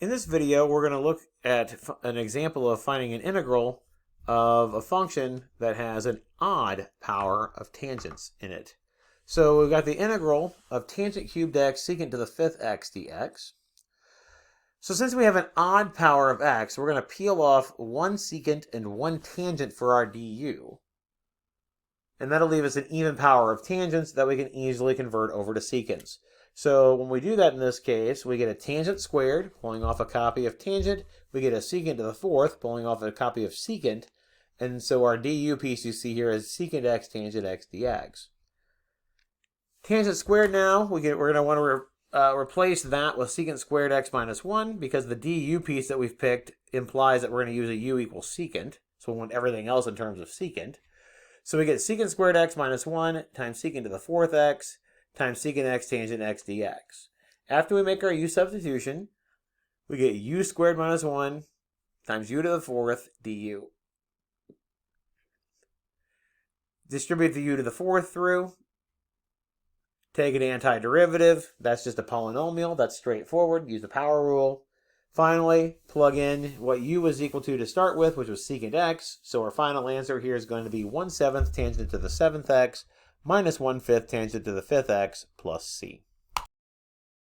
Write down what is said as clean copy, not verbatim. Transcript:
In this video, we're going to look at an example of finding an integral of a function that has an odd power of tangents in it. So we've got the integral of tangent cubed x secant to the fifth x dx. So since we have an odd power of x, we're going to peel off one secant and one tangent for our du. And that'll leave us an even power of tangents that we can easily convert over to secants. So when we do that in this case, we get a tangent squared, pulling off a copy of tangent. We get a secant to the fourth, pulling off a copy of secant. And so our du piece you see here is secant x tangent x dx. Tangent squared now, we're going to want to replace that with secant squared x minus 1 because the du piece that we've picked implies that we're going to use a u equals secant. So we want everything else in terms of secant. So we get secant squared x minus 1 times secant to the fourth x times secant x tangent x dx. After we make our u substitution, we get u squared minus 1 times u to the fourth du. Distribute the u to the fourth through. Take an antiderivative. That's just a polynomial. That's straightforward. Use the power rule. Finally, plug in what u was equal to start with, which was secant x. So our final answer here is going to be 1/7 tangent to the 7th x minus 1/5 tangent to the 5th x plus c.